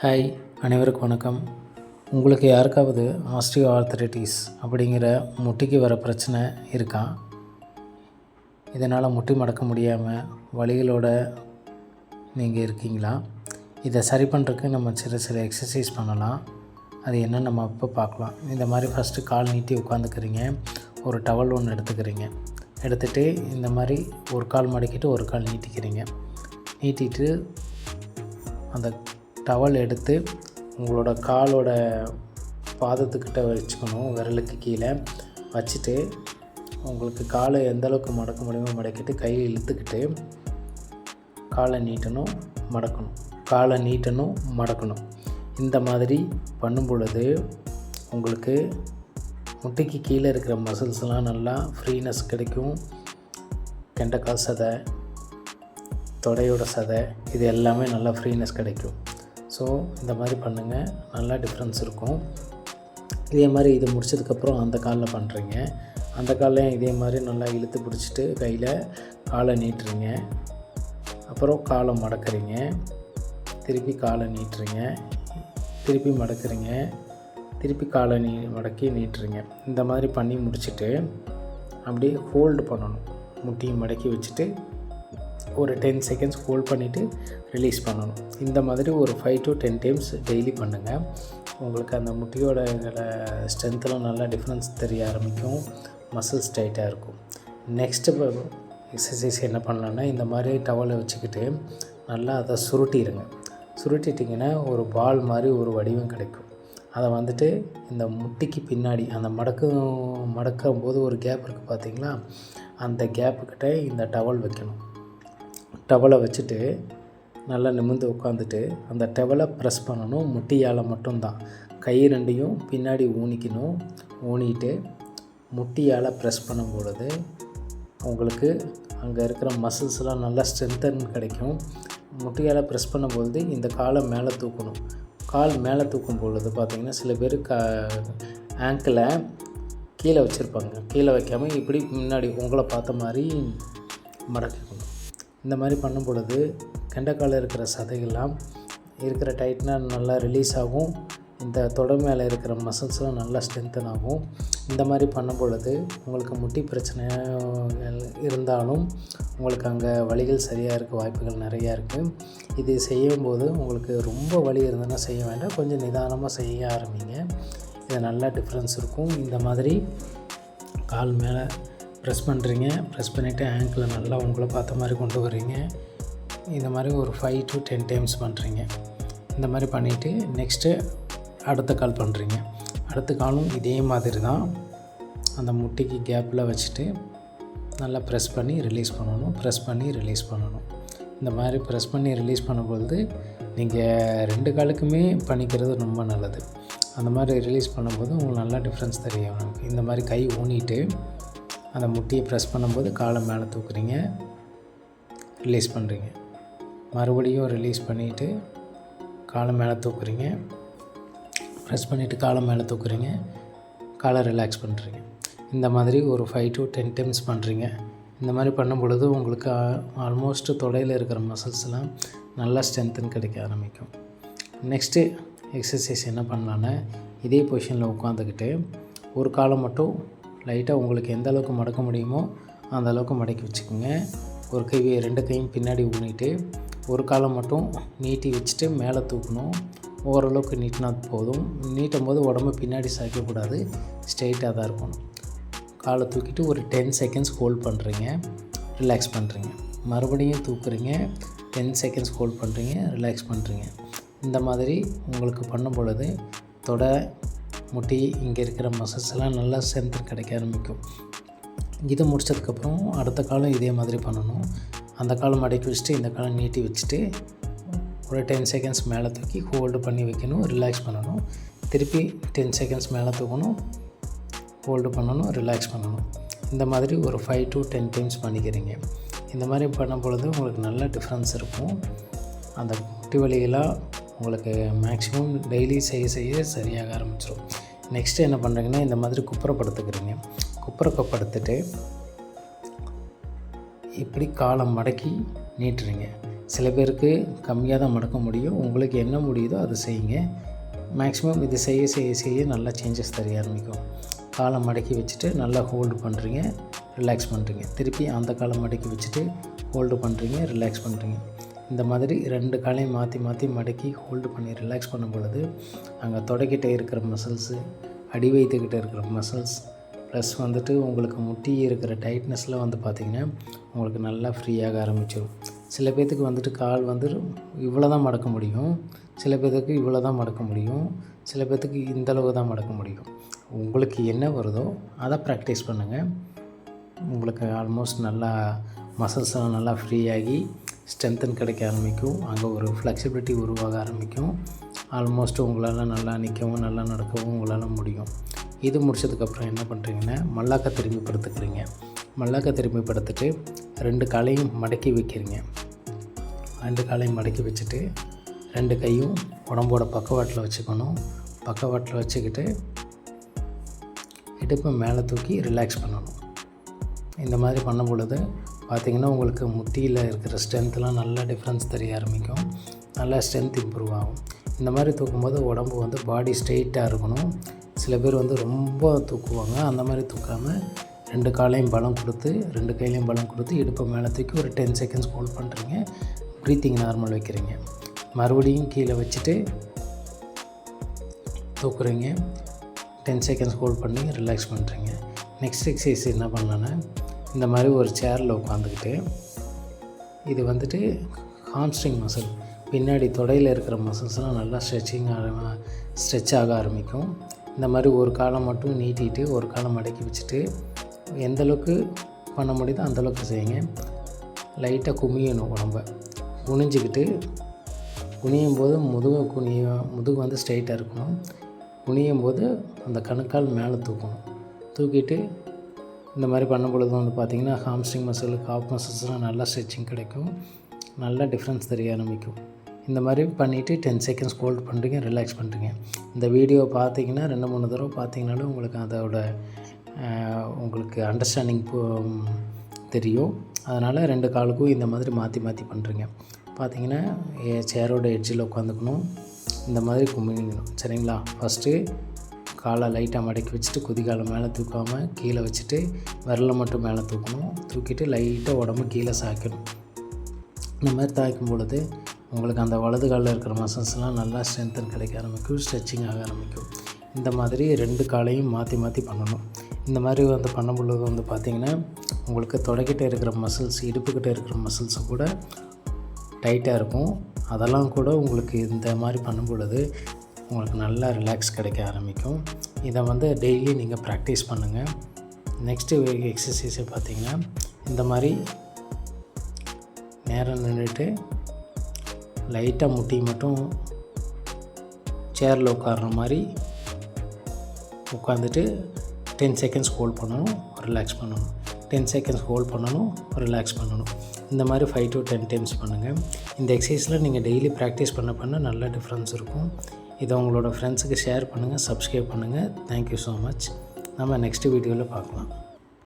Hi, அனைவருக்கும் வணக்கம். உங்களுக்கு யாருக்காவது ஆஸ்டியோ ஆர்த்தரைட்டிஸ் அப்படிங்கிற முட்டிக்கு வர பிரச்சனை இருக்கா? இதனால் முட்டி மடக்க முடியாமல் வலிகளோட நீங்கள் இருக்கீங்களா? இதை சரி பண்ணுறதுக்கு நம்ம சில எக்ஸசைஸ் பண்ணலாம். அது என்னன்னு நம்ம இப்போ பார்க்கலாம். இந்த மாதிரி ஃபஸ்ட்டு கால் நீட்டி உட்காந்துக்கிறீங்க. ஒரு டவல் ஒன்று எடுத்துக்கிறீங்க. எடுத்துகிட்டு இந்த மாதிரி ஒரு கால் மடக்கிட்டு ஒரு கால் நீட்டிக்கிறீங்க. நீட்டிட்டு அந்த டவல் எடுத்து உங்களோட காலோட பாதத்துக்கிட்ட வச்சுக்கணும். விரலுக்கு கீழே வச்சுட்டு உங்களுக்கு காலை எந்த அளவுக்கு மடக்க முடியுமோ மடக்கிட்டு கையை இழுத்துக்கிட்டு காலை நீட்டணும், மடக்கணும், காலை நீட்டணும், மடக்கணும். இந்த மாதிரி பண்ணும் பொழுது உங்களுக்கு முட்டிக்கு கீழே இருக்கிற மசில்ஸ்லாம் நல்லா ஃப்ரீனஸ் கிடைக்கும். கெண்டைக்கால் சதை, தொடையோட சதை, இது எல்லாமே நல்லா ஃப்ரீனஸ் கிடைக்கும். ஸோ இந்த மாதிரி பண்ணுங்கள், நல்லா டிஃப்ரென்ஸ் இருக்கும். இதே மாதிரி இது முடிச்சதுக்கப்புறம் அந்த காலில் பண்ணுறீங்க. அந்த காலையும் இதே மாதிரி நல்லா இழுத்து பிடிச்சிட்டு கையில் காலை நீட்டுறீங்க. அப்புறம் காலை மடக்குறீங்க, திருப்பி காலை நீட்டுறீங்க, திருப்பி மடக்குறீங்க, திருப்பி காலை மடக்கி நீட்டுறீங்க. இந்த மாதிரி பண்ணி முடிச்சுட்டு அப்படியே ஹோல்டு பண்ணணும். முட்டியை மடக்கி வச்சுட்டு ஒரு 10 செகண்ட்ஸ் ஹோல்ட் பண்ணிவிட்டு ரிலீஸ் பண்ணணும். இந்த மாதிரி ஒரு 5 to 10 டைம்ஸ் டெய்லி பண்ணுங்கள். உங்களுக்கு அந்த முட்டியோட ஸ்ட்ரென்த்தில் நல்லா டிஃப்ரென்ஸ் தெரிய ஆரம்பிக்கும். மசில்ஸ் டைட்டாக இருக்கும். நெக்ஸ்ட்டு எக்ஸசைஸ் என்ன பண்ணலான்னா, இந்த மாதிரி டவலை வச்சுக்கிட்டு நல்லா அதை சுருட்டிடுங்க. சுருட்டிட்டிங்கன்னா ஒரு பால் மாதிரி ஒரு வடிவம் கிடைக்கும். அதை இந்த முட்டிக்கு பின்னாடி அந்த மடக்கும் போது ஒரு கேப் இருக்குது பார்த்தீங்களா, அந்த கேப்புக்கிட்ட இந்த டவல் வைக்கணும். டவலை வச்சுட்டு நல்லா நிமிர்ந்து உட்காந்துட்டு அந்த டவலை ப்ரெஸ் பண்ணணும். முட்டியால் மட்டும்தான். கை ரெண்டையும் பின்னாடி ஊனிக்கணும். ஊனிட்டு முட்டியால் ப்ரெஸ் பண்ணும் பொழுது உங்களுக்கு அங்கே இருக்கிற மசில்ஸ்லாம் நல்லா ஸ்ட்ரென்த்தன் கிடைக்கும். முட்டியால் ப்ரெஸ் பண்ணும்பொழுது இந்த காலை மேலே தூக்கணும். கால் மேலே தூக்கும் பொழுது பார்த்திங்கன்னா சில பேர் ஆங்கிளை கீழே வச்சுருப்பாங்க. கீழே வைக்காமல் இப்படி முன்னாடி உங்களை பார்த்த மாதிரி மடக்கிக்கணும். இந்த மாதிரி பண்ணும் பொழுது கெண்டைக்காலில் இருக்கிற சதைகள்லாம் இருக்கிற டைட்னாக நல்லா ரிலீஸ் ஆகும். இந்த தொடை மேலே இருக்கிற மசில்ஸ்லாம் நல்லா ஸ்ட்ரென்த்தன் ஆகும். இந்த மாதிரி பண்ணும் பொழுது உங்களுக்கு முட்டி பிரச்சனை இருந்தாலும் உங்களுக்கு அங்கே வலிகள் சரியாக இருக்க வாய்ப்புகள் நிறையா இருக்குது. இது செய்யும்போது உங்களுக்கு ரொம்ப வலி இருந்ததுன்னா செய்ய வேண்டாம், கொஞ்சம் நிதானமாக செய்ய ஆரம்பிங்க. இது நல்லா டிஃப்ரென்ஸ் இருக்கும். இந்த மாதிரி கால் மேலே ப்ரெஸ் பண்ணுறீங்க. ப்ரெஸ் பண்ணிவிட்டு ஆங்கிளில் நல்லா உங்களை பார்த்த மாதிரி கொண்டு வர்றீங்க. இந்த மாதிரி ஒரு 5 to 10 டைம்ஸ் பண்ணுறீங்க. இந்த மாதிரி பண்ணிவிட்டு நெக்ஸ்ட்டு அடுத்த கால் பண்ணுறீங்க. அடுத்த காலும் இதே மாதிரி தான். அந்த முட்டிக்கு கேப்பில் வச்சுட்டு நல்லா ப்ரெஸ் பண்ணி ரிலீஸ் பண்ணணும். ப்ரெஸ் பண்ணி ரிலீஸ் பண்ணணும். இந்த மாதிரி ப்ரெஸ் பண்ணி ரிலீஸ் பண்ணும்பொழுது நீங்கள் 2 காலுக்குமே பண்ணிக்கிறது ரொம்ப நல்லது. அந்த மாதிரி ரிலீஸ் பண்ணும்போது உங்களுக்கு நல்லா டிஃப்ரென்ஸ் தெரியும். இந்த மாதிரி கை ஊனிட்டு அந்த முட்டியை ப்ரெஸ் பண்ணும்போது காலை மேலே தூக்குறீங்க, ரிலீஸ் பண்ணுறீங்க. மறுபடியும் ரிலீஸ் பண்ணிவிட்டு காலை மேலே தூக்குறீங்க, ப்ரெஸ் பண்ணிவிட்டு காலை மேலே தூக்குறீங்க, காலை ரிலாக்ஸ் பண்ணுறீங்க. இந்த மாதிரி ஒரு 5 to 10 டைம்ஸ் பண்ணுறீங்க. இந்த மாதிரி பண்ணும் பொழுது உங்களுக்கு ஆல்மோஸ்ட்டு தொடையில் இருக்கிற மசில்ஸ்லாம் நல்லா ஸ்ட்ரென்த்தன் கிடைக்க ஆரம்பிக்கும். நெக்ஸ்ட்டு எக்ஸசைஸ் என்ன பண்ணலான்னா, இதே பொசிஷனில் உட்காந்துக்கிட்டு ஒரு காலை மட்டும் லைட்டாக உங்களுக்கு எந்த அளவுக்கு மடக்க முடியுமோ அந்த அளவுக்கு மடக்கி வச்சுக்கோங்க. ஒரு கை 2 கையும் பின்னாடி ஊனிட்டு ஒரு காலை மட்டும் நீட்டி வச்சுட்டு மேலே தூக்கணும். ஓரளவுக்கு நீட்டினா போதும். நீட்டும் போது உடம்பு பின்னாடி சாய்க்கக்கூடாது, ஸ்ட்ரெயிட்டாக தான் இருக்கணும். காலை தூக்கிட்டு ஒரு 10 செகண்ட்ஸ் ஹோல்ட் பண்ணுறீங்க, ரிலாக்ஸ் பண்ணுறீங்க. மறுபடியும் தூக்குறீங்க, 10 செகண்ட்ஸ் ஹோல்ட் பண்ணுறீங்க, ரிலாக்ஸ் பண்ணுறீங்க. இந்த மாதிரி உங்களுக்கு பண்ணும் பொழுது தொடை, முட்டி, இங்கே இருக்கிற மசில்ஸ் எல்லாம் நல்லா ஸ்ட்ரென்த் கிடைக்க ஆரம்பிக்கும். இது முடிச்சதுக்கப்புறம் அடுத்த காலம் இதே மாதிரி பண்ணணும். அந்த காலம் மடக்கி வச்சுட்டு இந்த காலம் நீட்டி வச்சுட்டு ஒரு 10 செகண்ட்ஸ் மேலே தூக்கி ஹோல்டு பண்ணி வைக்கணும், ரிலாக்ஸ் பண்ணணும். திருப்பி 10 செகண்ட்ஸ் மேலே தூக்கணும், ஹோல்டு பண்ணணும், ரிலாக்ஸ் பண்ணணும். இந்த மாதிரி ஒரு 5 to 10 டைம்ஸ் பண்ணிக்கிறீங்க. இந்த மாதிரி பண்ணும் பொழுது உங்களுக்கு நல்ல டிஃப்ரென்ஸ் இருக்கும். அந்த முட்டி வலிகளாக உங்களுக்கு மேக்ஸிமம் டெய்லி செய்ய சரியாக ஆரம்பிச்சிடும். நெக்ஸ்ட்டு என்ன பண்ணுறீங்கன்னா, இந்த மாதிரி குப்புறப்படுத்துக்கிறீங்க. குப்புறப்படுத்துட்டு இப்படி காலை மடக்கி நீட்டுறீங்க. சில பேருக்கு கம்மியாக தான் மடக்க முடியும். உங்களுக்கு என்ன முடியுதோ அதை செய்யுங்க. மேக்ஸிமம் இது செய்ய செய்ய செய்ய நல்லா சேஞ்சஸ் தெரிய ஆரம்பிக்கும். காலை மடக்கி வச்சுட்டு நல்லா ஹோல்டு பண்ணுறீங்க, ரிலாக்ஸ் பண்ணுறீங்க. திருப்பி அந்த காலை மடக்கி வச்சுட்டு ஹோல்டு பண்ணுறீங்க, ரிலாக்ஸ் பண்ணுறீங்க. இந்த மாதிரி 2 காலையும் மாற்றி மாற்றி மடக்கி ஹோல்டு பண்ணி ரிலாக்ஸ் பண்ணும் பொழுது அங்கே தொடக்கிட்ட இருக்கிற மசில்ஸு, அடி வயிற்றுக்கிட்ட இருக்கிற மசில்ஸ், ப்ளஸ் வந்துட்டு உங்களுக்கு முட்டி இருக்கிற டைட்னஸில் வந்து பார்த்திங்கன்னா உங்களுக்கு நல்லா ஃப்ரீயாக ஆரம்பிச்சிடும். சில பேர்த்துக்கு வந்துட்டு கால் வந்து இவ்வளோ தான் மடக்க முடியும், சில பேர்த்துக்கு இவ்வளோ தான் மடக்க முடியும், சில பேர்த்துக்கு இந்தளவு தான் மடக்க முடியும். உங்களுக்கு என்ன வருதோ அதை ப்ராக்டிஸ் பண்ணுங்கள். உங்களுக்கு ஆல்மோஸ்ட் நல்லா மசில்ஸ்லாம் நல்லா ஃப்ரீயாகி ஸ்ட்ரென்த்தன் கிடைக்க ஆரம்பிக்கும். அங்கே ஒரு ஃப்ளெக்சிபிலிட்டி உருவாக ஆரம்பிக்கும். ஆல்மோஸ்ட் உங்களால் நல்லா நிற்கவும் நல்லா நடக்கவும் உங்களால் முடியும். இது முடிச்சதுக்கப்புறம் என்ன பண்ணுறீங்கன்னா மல்லாக்க திரும்பி படுத்துக்கிறீங்க. மல்லாக்க திரும்பி படுத்துட்டு 2 காலையும் மடக்கி வைக்கிறீங்க. 2 காலையும் மடக்கி வச்சுட்டு 2 கையும் உடம்போட பக்கவாட்டில் வச்சுக்கணும். பக்கவாட்டில் வச்சுக்கிட்டு இடுப்பை மேலே தூக்கி ரிலாக்ஸ் பண்ணணும். இந்த மாதிரி பண்ணும் பொழுது பார்த்திங்கன்னா உங்களுக்கு முட்டியில் இருக்கிற ஸ்ட்ரென்த்லாம் நல்லா டிஃப்ரென்ஸ் தெரிய ஆரம்பிக்கும். நல்லா ஸ்ட்ரென்த் இம்ப்ரூவ் ஆகும். இந்த மாதிரி தூக்கும்போது உடம்பு வந்து பாடி ஸ்ட்ரெயிட்டாக இருக்கணும். சில பேர் வந்து ரொம்ப தூக்குவாங்க. அந்த மாதிரி தூக்காமல் 2 காலையும் பலம் கொடுத்து 2 கையிலையும் பலம் கொடுத்து இடுப்பை மேலே தூக்கி ஒரு 10 செகண்ட்ஸ் ஹோல்ட் பண்ணுறீங்க. ப்ரீத்திங் நார்மல் வைக்கிறீங்க. மறுபடியும் கீழே வச்சுட்டு தூக்குறீங்க. 10 செகண்ட்ஸ் ஹோல்ட் பண்ணி ரிலாக்ஸ் பண்ணுறீங்க. நெக்ஸ்ட் எக்ஸசைஸ் என்ன பண்ணலான்னா இந்த மாதிரி ஒரு சேரில் உட்காந்துக்கிட்டு இது வந்துட்டு ஹாம்ஸ்ட்ரிங் மசில், பின்னாடி தொடையில் இருக்கிற மசில்ஸ்லாம் நல்லா ஸ்ட்ரெச் ஆக ஆரம்பிக்கும். இந்த மாதிரி ஒரு காலை மட்டும் நீட்டிட்டு ஒரு காலை மடக்கி வச்சுட்டு எந்தளவுக்கு பண்ண முடியுதோ அந்தளவுக்கு செய்யுங்க. லைட்டாக குமியணும். உடம்பை குனிஞ்சிக்கிட்டு குனியும் போது முதுகு வந்து ஸ்ட்ரைட்டாக இருக்கணும். குனியும் போது அந்த கணுக்கால் மேலே தூக்கணும். தூக்கிட்டு இந்த மாதிரி பண்ணும் பொழுது வந்து பார்த்திங்கன்னா ஹாம்ஸ்ட்ரிங் மசில், காப் மசில்ஸ்லாம் நல்லா ஸ்ட்ரெச்சிங் கிடைக்கும். நல்லா டிஃப்ரென்ஸ் தெரிய ஆரம்பிக்கும். இந்த மாதிரி பண்ணிவிட்டு 10 செகண்ட்ஸ் ஹோல்ட் பண்ணுறீங்க, ரிலாக்ஸ் பண்ணுறீங்க. இந்த வீடியோ பார்த்தீங்கன்னா 2-3 தடவை பார்த்தீங்கனாலும் உங்களுக்கு அதோட உங்களுக்கு அண்டர்ஸ்டாண்டிங் தெரியும். அதனால் 2 காலுக்கும் இந்த மாதிரி மாற்றி மாற்றி பண்ணுறீங்க. பார்த்திங்கன்னா சேரோட எட்ஜில் உட்காந்துக்கணும். இந்த மாதிரி கும்பிடணும். சரிங்களா? ஃபஸ்ட்டு காலை லைட்டாக மடக்கி வச்சுட்டு குதிகாலை மேலே தூக்காமல் கீழே வச்சுட்டு விரலை மட்டும் மேலே தூக்கணும். தூக்கிட்டு லைட்டாக உடம்பு கீழே சாய்க்கணும். இந்த மாதிரி தாய்க்கும் பொழுது உங்களுக்கு அந்த வலது காலில் இருக்கிற மசில்ஸ்லாம் நல்லா ஸ்ட்ரென்த்தன் கிடைக்க ஆரம்பிக்கும், ஸ்ட்ரெச்சிங் ஆக ஆரம்பிக்கும். இந்த மாதிரி 2 காலையும் மாற்றி மாற்றி பண்ணணும். இந்த மாதிரி வந்து பண்ணும் பொழுது வந்து பார்த்திங்கன்னா உங்களுக்கு தொடக்கிட்ட இருக்கிற மசில்ஸ், இடுப்புக்கிட்ட இருக்கிற மசில்ஸு கூட டைட்டாக இருக்கும். அதெல்லாம் கூட உங்களுக்கு இந்த மாதிரி பண்ணும் பொழுது உங்களுக்கு நல்லா ரிலாக்ஸ் கிடைக்க ஆரம்பிக்கும். இதை வந்து டெய்லி நீங்கள் ப்ராக்டிஸ் பண்ணுங்கள். நெக்ஸ்ட்டு எக்ஸசைஸை பார்த்திங்கன்னா இந்த மாதிரி நேரம் நின்றுட்டு லைட்டாக முட்டி மட்டும் சேரில் உட்கார்ற மாதிரி உட்காந்துட்டு 10 செகண்ட்ஸ் ஹோல்ட் பண்ணணும், ரிலாக்ஸ் பண்ணணும். 10 செகண்ட்ஸ் ஹோல்ட் பண்ணணும், ரிலாக்ஸ் பண்ணணும். இந்த மாதிரி 5 to 10 டைம்ஸ் பண்ணுங்கள். இந்த எக்ஸசைஸில் நீங்கள் டெய்லி ப்ராக்டிஸ் பண்ண நல்ல டிஃப்ரென்ஸ் இருக்கும். இதை உங்களோட ஃப்ரெண்ட்ஸுக்கு ஷேர் பண்ணுங்கள், சப்ஸ்கிரைப் பண்ணுங்கள். Thank you so much. நம்ம நெக்ஸ்ட் வீடியோவில் பார்க்கலாம்.